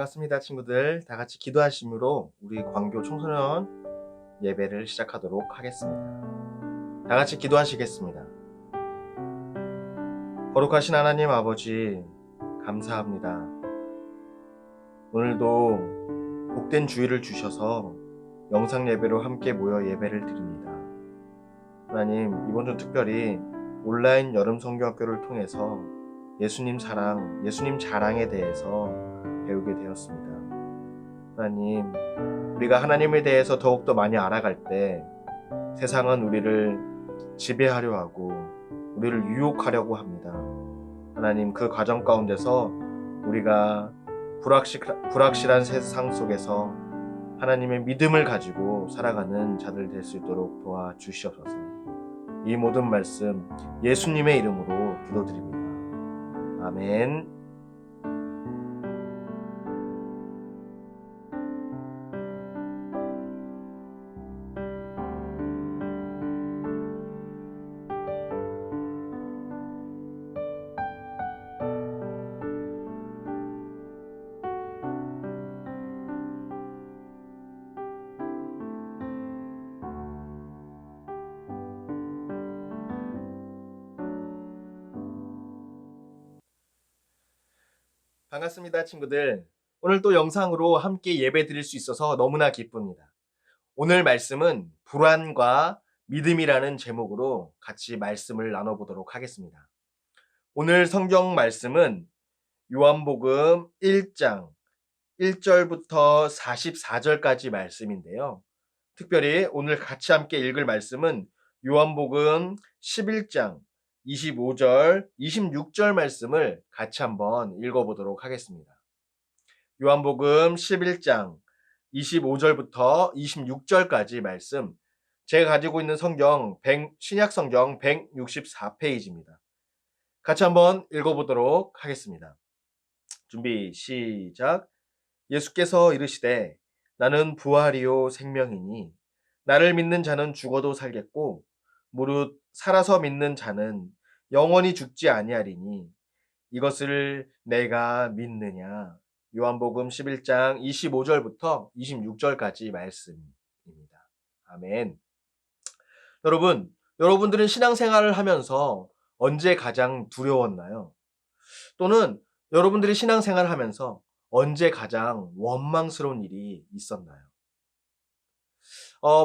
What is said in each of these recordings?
반갑습니다, 친구들. 다 같이 기도하심으로 우리 광교 청소년 예배를 시작하도록 하겠습니다. 다 같이 기도하시겠습니다. 거룩하신 하나님 아버지, 감사합니다. 오늘도 복된 주일을 주셔서 영상 예배로 함께 모여 예배를 드립니다. 하나님, 이번 주 특별히 온라인 여름 성경학교를 통해서 예수님 사랑, 예수님 자랑에 대해서 배우게 되었습니다. 하나님, 우리가 하나님에 대해서 더욱더 많이 알아갈 때 세상은 우리를 지배하려 하고 우리를 유혹하려고 합니다. 하나님, 그 과정 가운데서 우리가 불확실한 세상 속에서 하나님의 믿음을 가지고 살아가는 자들 될 수 있도록 도와주시옵소서. 이 모든 말씀 예수님의 이름으로 기도드립니다. 아멘. 반갑습니다, 친구들. 오늘 또 영상으로 함께 예배 드릴 수 있어서 너무나 기쁩니다. 오늘 말씀은 불안과 믿음이라는 제목으로 같이 말씀을 나눠보도록 하겠습니다. 오늘 성경 말씀은 요한복음 1장 1절부터 44절까지 말씀인데요. 특별히 오늘 같이 함께 읽을 말씀은 요한복음 11장 25절, 26절 말씀을 같이 한번 읽어보도록 하겠습니다. 요한복음 11장 25절부터 26절까지 말씀, 제가 가지고 있는 성경 신약성경 164페이지입니다. 같이 한번 읽어보도록 하겠습니다. 준비 시작. 예수께서 이르시되 나는 부활이요 생명이니 나를 믿는 자는 죽어도 살겠고 무릇 살아서 믿는 자는 영원히 죽지 아니하리니 이것을 내가 믿느냐. 요한복음 11장 25절부터 26절까지 말씀입니다. 아멘. 여러분들은 신앙생활을 하면서 언제 가장 두려웠나요? 또는 여러분들이 신앙생활을 하면서 언제 가장 원망스러운 일이 있었나요?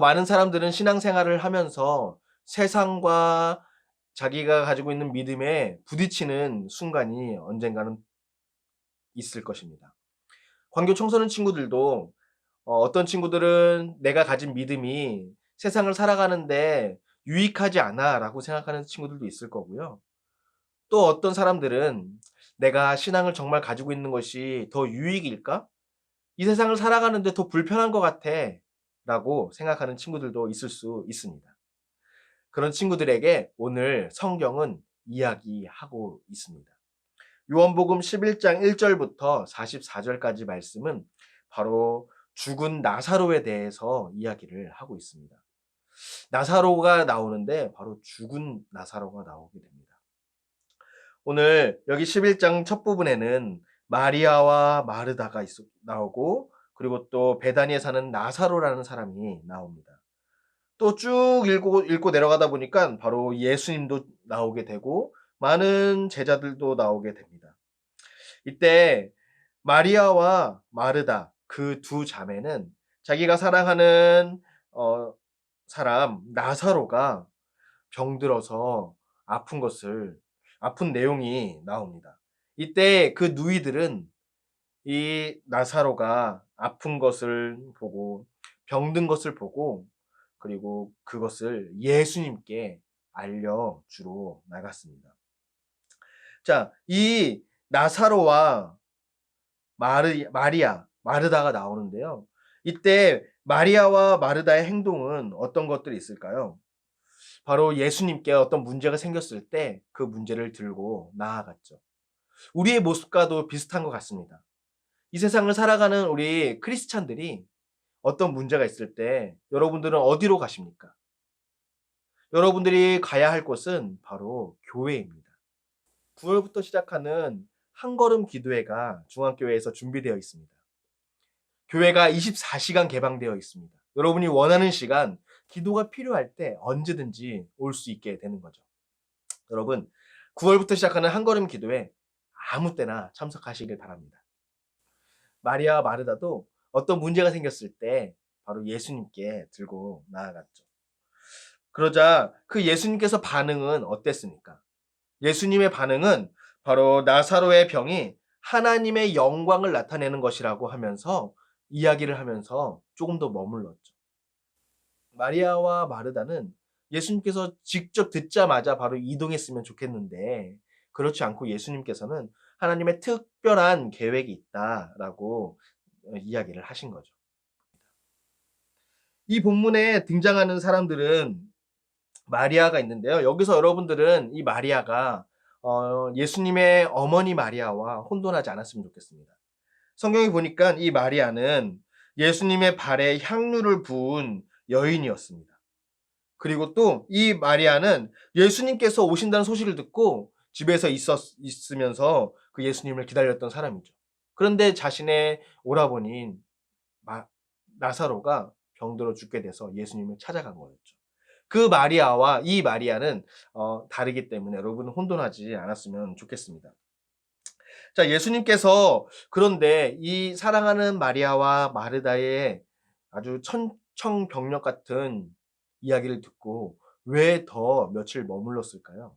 많은 사람들은 신앙생활을 하면서 세상과 자기가 가지고 있는 믿음에 부딪히는 순간이 언젠가는 있을 것입니다. 광교 청소년 친구들도 어떤 친구들은 내가 가진 믿음이 세상을 살아가는데 유익하지 않아 라고 생각하는 친구들도 있을 거고요. 또 어떤 사람들은 내가 신앙을 정말 가지고 있는 것이 더 유익일까? 이 세상을 살아가는데 더 불편한 것 같아 라고 생각하는 친구들도 있을 수 있습니다. 그런 친구들에게 오늘 성경은 이야기하고 있습니다. 요한복음 11장 1절부터 44절까지 말씀은 바로 죽은 나사로에 대해서 이야기를 하고 있습니다. 나사로가 나오는데 바로 죽은 나사로가 나오게 됩니다. 오늘 여기 11장 첫 부분에는 마리아와 마르다가 나오고 그리고 또 베다니에 사는 나사로라는 사람이 나옵니다. 또 쭉 읽고 내려가다 보니까 바로 예수님도 나오게 되고 많은 제자들도 나오게 됩니다. 이때 마리아와 마르다 그 두 자매는 자기가 사랑하는 사람 나사로가 병들어서 아픈 내용이 나옵니다. 이때 그 누이들은 이 나사로가 아픈 것을 보고 병든 것을 보고 그리고 그것을 예수님께 알려주러 나갔습니다. 자, 이 나사로와 마르다가 나오는데요. 이때 마리아와 마르다의 행동은 어떤 것들이 있을까요? 바로 예수님께 어떤 문제가 생겼을 때 그 문제를 들고 나아갔죠. 우리의 모습과도 비슷한 것 같습니다. 이 세상을 살아가는 우리 크리스찬들이 어떤 문제가 있을 때 여러분들은 어디로 가십니까? 여러분들이 가야 할 곳은 바로 교회입니다. 9월부터 시작하는 한걸음 기도회가 중앙교회에서 준비되어 있습니다. 교회가 24시간 개방되어 있습니다. 여러분이 원하는 시간, 기도가 필요할 때 언제든지 올 수 있게 되는 거죠. 여러분, 9월부터 시작하는 한 걸음 기도에 아무 때나 참석하시길 바랍니다. 마리아와 마르다도 어떤 문제가 생겼을 때 바로 예수님께 들고 나아갔죠. 그러자 그 예수님께서 반응은 어땠습니까? 예수님의 반응은 바로 나사로의 병이 하나님의 영광을 나타내는 것이라고 하면서 이야기를 하면서 조금 더 머물렀죠. 마리아와 마르다는 예수님께서 직접 듣자마자 바로 이동했으면 좋겠는데 그렇지 않고 예수님께서는 하나님의 특별한 계획이 있다라고 이야기를 하신 거죠. 이 본문에 등장하는 사람들은 마리아가 있는데요. 여기서 여러분들은 이 마리아가 예수님의 어머니 마리아와 혼돈하지 않았으면 좋겠습니다. 성경에 보니까 이 마리아는 예수님의 발에 향유를 부은 여인이었습니다. 그리고 또 이 마리아는 예수님께서 오신다는 소식을 듣고 집에서 있으면서 그 예수님을 기다렸던 사람이죠. 그런데 자신의 오라버니인 나사로가 병들어 죽게 돼서 예수님을 찾아간 거였죠. 그 마리아와 이 마리아는 다르기 때문에 여러분은 혼돈하지 않았으면 좋겠습니다. 자, 예수님께서 그런데 이 사랑하는 마리아와 마르다의 아주 천청병력 같은 이야기를 듣고 왜 더 며칠 머물렀을까요?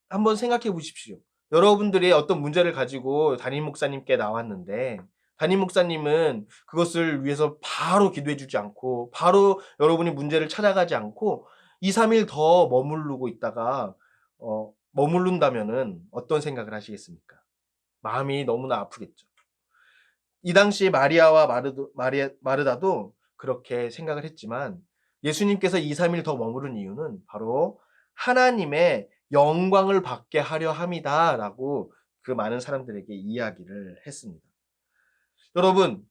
한번 생각해 보십시오. 여러분들이 어떤 문제를 가지고 담임 목사님께 나왔는데 담임 목사님은 그것을 위해서 바로 기도해 주지 않고 바로 여러분이 문제를 찾아가지 않고 2-3일 더 머무르고 있다가 머무른다면은 어떤 생각을 하시겠습니까? 마음이 너무나 아프겠죠. 이 당시 마리아와 마르다도 그렇게 생각을 했지만 예수님께서 2-3일 더 머무른 이유는 바로 하나님의 영광을 받게 하려 함이다라고 그 많은 사람들에게 이야기를 했습니다. 여러분,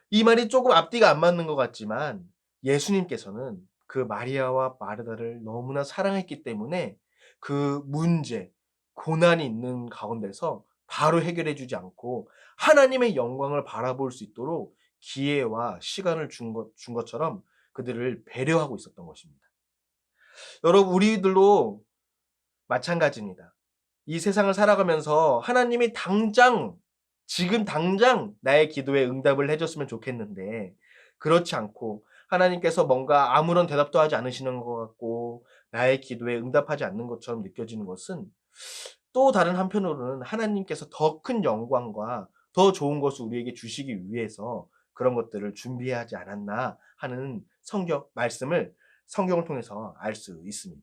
이 말이 조금 앞뒤가 안 맞는 것 같지만 예수님께서는 그 마리아와 마르다를 너무나 사랑했기 때문에 그 문제, 고난이 있는 가운데서 바로 해결해 주지 않고 하나님의 영광을 바라볼 수 있도록 기회와 시간을 준 것처럼 그들을 배려하고 있었던 것입니다. 여러분, 우리들도 마찬가지입니다. 이 세상을 살아가면서 하나님이 지금 당장 나의 기도에 응답을 해줬으면 좋겠는데, 그렇지 않고 하나님께서 뭔가 아무런 대답도 하지 않으시는 것 같고, 나의 기도에 응답하지 않는 것처럼 느껴지는 것은 또 다른 한편으로는 하나님께서 더 큰 영광과 더 좋은 것을 우리에게 주시기 위해서 그런 것들을 준비하지 않았나 하는 말씀을 성경을 통해서 알 수 있습니다.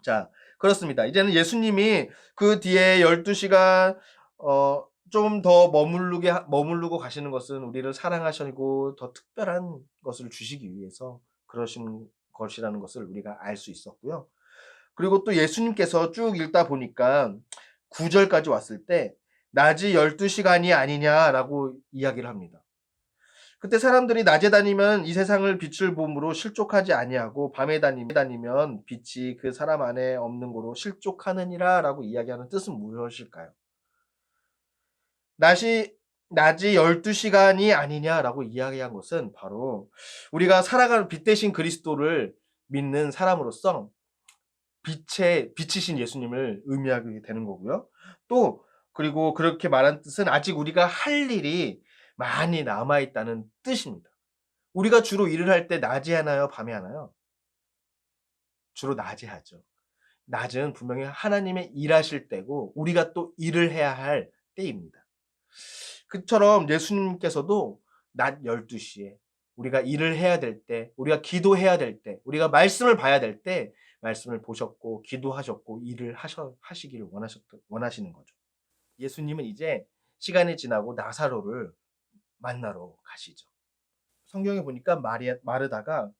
자, 그렇습니다. 이제는 예수님이 그 뒤에 12시간 좀 더 머무르고 가시는 것은 우리를 사랑하시고 더 특별한 것을 주시기 위해서 그러신 것이라는 것을 우리가 알 수 있었고요. 그리고 또 예수님께서 쭉 읽다 보니까 9절까지 왔을 때 낮이 12시간이 아니냐라고 이야기를 합니다. 그때 사람들이 낮에 다니면 이 세상을 빛을 봄으로 실족하지 아니하고 밤에 다니면 빛이 그 사람 안에 없는 고로 실족하느니라라고 이야기하는 뜻은 무엇일까요? 낮이 12시간이 아니냐라고 이야기한 것은 바로 우리가 살아가는 빛 대신 그리스도를 믿는 사람으로서 빛이신 예수님을 의미하게 되는 거고요. 또 그리고 그렇게 말한 뜻은 아직 우리가 할 일이 많이 남아 있다는 뜻입니다. 우리가 주로 일을 할 때 낮에 하나요, 밤에 하나요? 주로 낮에 하죠. 낮은 분명히 하나님의 일하실 때고 우리가 또 일을 해야 할 때입니다. 그처럼 예수님께서도 낮 12시에 우리가 일을 해야 될 때, 우리가 기도해야 될 때, 우리가 말씀을 봐야 될 때 말씀을 보셨고 기도하셨고 일을 하시기를 원하시는 거죠. 예수님은 이제 시간이 지나고 나사로를 만나러 가시죠. 성경에 보니까 마르다가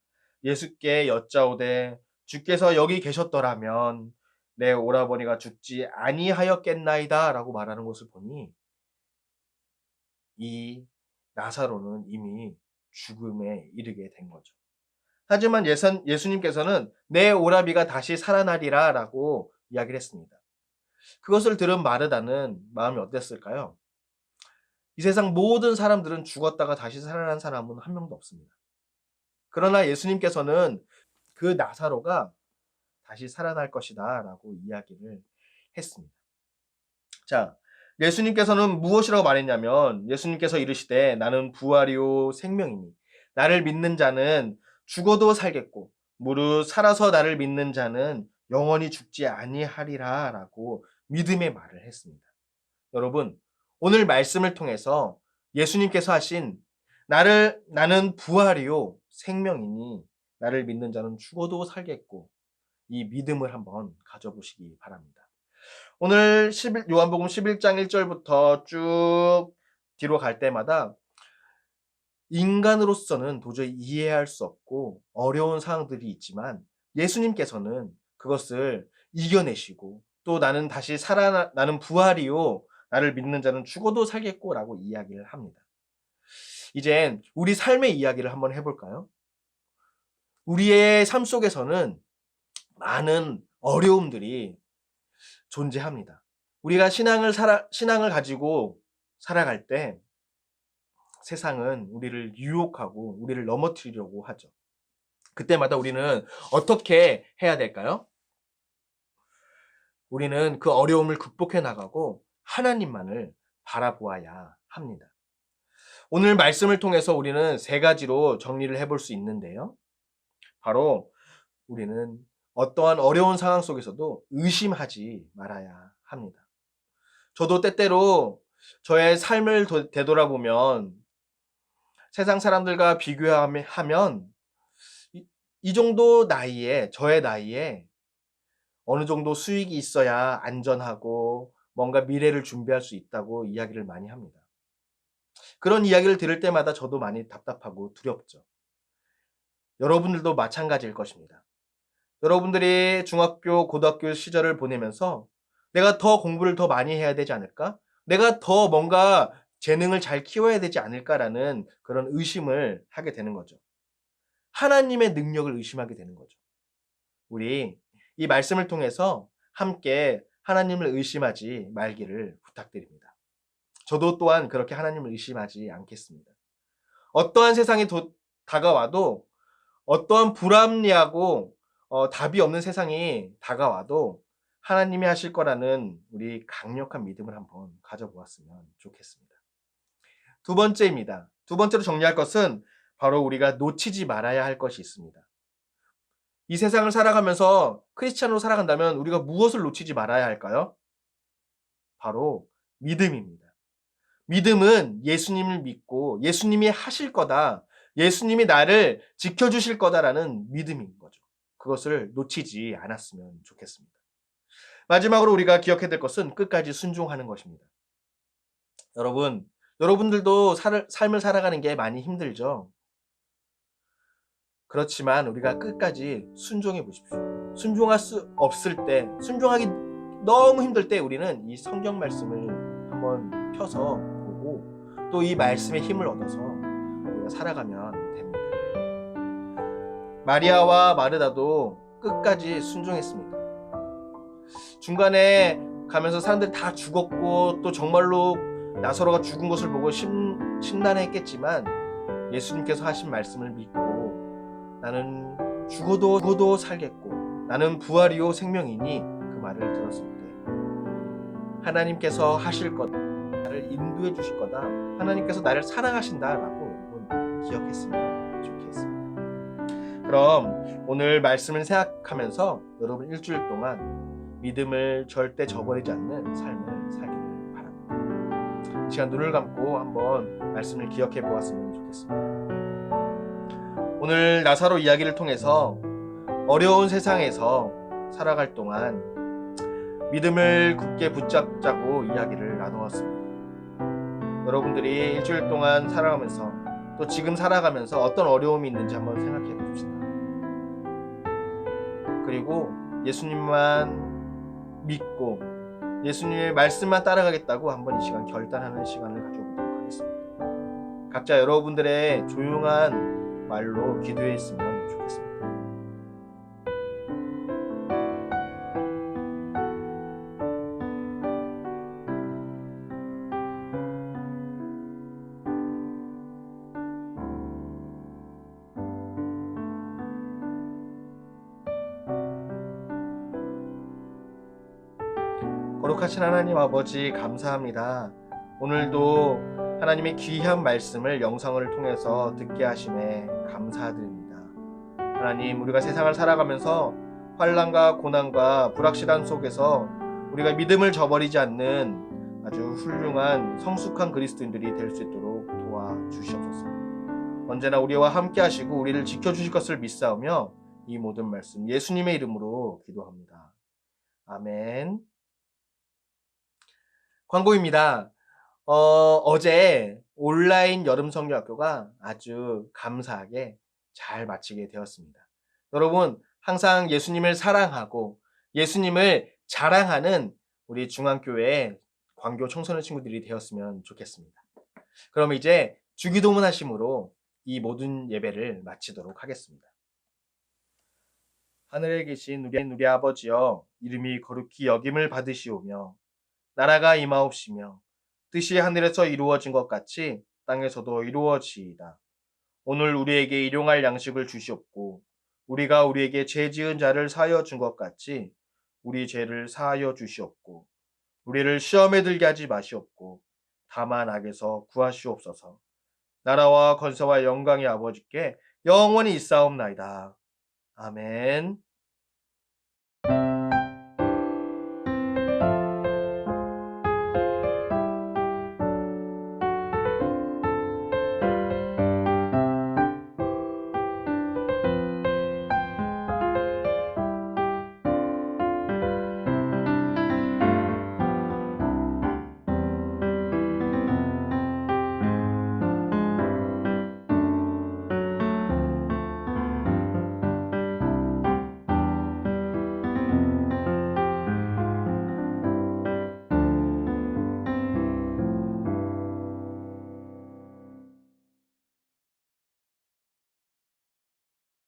예수께 여짜오되 주께서 여기 계셨더라면 내 오라버니가 죽지 아니하였겠나이다 라고 말하는 것을 보니 이 나사로는 이미 죽음에 이르게 된 거죠. 하지만 예수님께서는 내 오라비가 다시 살아나리라 라고 이야기를 했습니다. 그것을 들은 마르다는 마음이 어땠을까요? 이 세상 모든 사람들은 죽었다가 다시 살아난 사람은 한 명도 없습니다. 그러나 예수님께서는 그 나사로가 다시 살아날 것이다 라고 이야기를 했습니다. 자, 예수님께서는 무엇이라고 말했냐면 예수님께서 이르시되 나는 부활이요 생명이니 나를 믿는 자는 죽어도 살겠고 무릇 살아서 나를 믿는 자는 영원히 죽지 아니하리라 라고 믿음의 말을 했습니다. 여러분, 오늘 말씀을 통해서 예수님께서 하신 나는 부활이요 생명이니 나를 믿는 자는 죽어도 살겠고 이 믿음을 한번 가져보시기 바랍니다. 오늘 요한복음 11장 1절부터 쭉 뒤로 갈 때마다 인간으로서는 도저히 이해할 수 없고 어려운 상황들이 있지만 예수님께서는 그것을 이겨내시고 또 나는 다시 나는 부활이요 나를 믿는 자는 죽어도 살겠고 라고 이야기를 합니다. 이젠 우리 삶의 이야기를 한번 해볼까요? 우리의 삶 속에서는 많은 어려움들이 존재합니다. 우리가 신앙을 가지고 살아갈 때 세상은 우리를 유혹하고 우리를 넘어뜨리려고 하죠. 그때마다 우리는 어떻게 해야 될까요? 우리는 그 어려움을 극복해 나가고 하나님만을 바라보아야 합니다. 오늘 말씀을 통해서 우리는 세 가지로 정리를 해볼 수 있는데요. 바로 우리는 어떠한 어려운 상황 속에서도 의심하지 말아야 합니다. 저도 때때로 저의 삶을 되돌아보면 세상 사람들과 비교하면 이 정도 나이에, 저의 나이에 어느 정도 수익이 있어야 안전하고 뭔가 미래를 준비할 수 있다고 이야기를 많이 합니다. 그런 이야기를 들을 때마다 저도 많이 답답하고 두렵죠. 여러분들도 마찬가지일 것입니다. 여러분들이 중학교, 고등학교 시절을 보내면서 내가 더 공부를 더 많이 해야 되지 않을까? 내가 더 뭔가 재능을 잘 키워야 되지 않을까라는 그런 의심을 하게 되는 거죠. 하나님의 능력을 의심하게 되는 거죠. 우리 이 말씀을 통해서 함께 하나님을 의심하지 말기를 부탁드립니다. 저도 또한 그렇게 하나님을 의심하지 않겠습니다. 어떠한 세상이 다가와도 어떠한 불합리하고 답이 없는 세상이 다가와도 하나님이 하실 거라는 우리 강력한 믿음을 한번 가져보았으면 좋겠습니다. 두 번째입니다. 두 번째로 정리할 것은 바로 우리가 놓치지 말아야 할 것이 있습니다. 이 세상을 살아가면서 크리스찬으로 살아간다면 우리가 무엇을 놓치지 말아야 할까요? 바로 믿음입니다. 믿음은 예수님을 믿고 예수님이 하실 거다. 예수님이 나를 지켜주실 거다라는 믿음인 거죠. 그것을 놓치지 않았으면 좋겠습니다. 마지막으로 우리가 기억해야 될 것은 끝까지 순종하는 것입니다. 여러분들도 삶을 살아가는 게 많이 힘들죠. 그렇지만 우리가 끝까지 순종해 보십시오. 순종할 수 없을 때, 순종하기 너무 힘들 때 우리는 이 성경 말씀을 한번 펴서 보고 또 이 말씀의 힘을 얻어서 우리가 살아가면 됩니다. 마리아와 마르다도 끝까지 순종했습니다. 중간에 가면서 사람들이 다 죽었고 또 정말로 나사로가 죽은 것을 보고 심란했겠지만 예수님께서 하신 말씀을 믿고 나는 죽어도 살겠고 나는 부활이요 생명이니 그 말을 들었을 때 하나님께서 하실 거다. 나를 인도해 주실 거다. 하나님께서 나를 사랑하신다라고 여러분 기억했으면 좋겠습니다. 그럼 오늘 말씀을 생각하면서 여러분 일주일 동안 믿음을 절대 저버리지 않는 삶을 살기를 바랍니다. 이 시간 눈을 감고 한번 말씀을 기억해 보았으면 좋겠습니다. 오늘 나사로 이야기를 통해서 어려운 세상에서 살아갈 동안 믿음을 굳게 붙잡자고 이야기를 나누었습니다. 여러분들이 일주일 동안 살아가면서 또 지금 살아가면서 어떤 어려움이 있는지 한번 생각해 봅시다. 그리고 예수님만 믿고 예수님의 말씀만 따라가겠다고 한번 이 시간 결단하는 시간을 가져보도록 하겠습니다. 각자 여러분들의 조용한 말로 기도했으면 좋겠습니다. 거룩하신 하나님 아버지 감사합니다. 오늘도 하나님의 귀한 말씀을 영상을 통해서 듣게 하심에 감사드립니다. 하나님, 우리가 세상을 살아가면서 환난과 고난과 불확실함 속에서 우리가 믿음을 저버리지 않는 아주 훌륭한 성숙한 그리스도인들이 될 수 있도록 도와주시옵소서. 언제나 우리와 함께 하시고 우리를 지켜주실 것을 믿사오며 이 모든 말씀 예수님의 이름으로 기도합니다. 아멘. 광고입니다. 어제 온라인 여름 성경학교가 아주 감사하게 잘 마치게 되었습니다. 여러분, 항상 예수님을 사랑하고 예수님을 자랑하는 우리 중앙교회 광교 청소년 친구들이 되었으면 좋겠습니다. 그럼 이제 주기도문 하심으로 이 모든 예배를 마치도록 하겠습니다. 하늘에 계신 우리 아버지여, 이름이 거룩히 여김을 받으시오며 나라가 임하옵시며 뜻이 하늘에서 이루어진 것 같이 땅에서도 이루어지이다. 오늘 우리에게 일용할 양식을 주시옵고 우리가 우리에게 죄 지은 자를 사하여 준 것 같이 우리 죄를 사하여 주시옵고 우리를 시험에 들게 하지 마시옵고 다만 악에서 구하시옵소서. 나라와 권세와 영광의 아버지께 영원히 있사옵나이다. 아멘.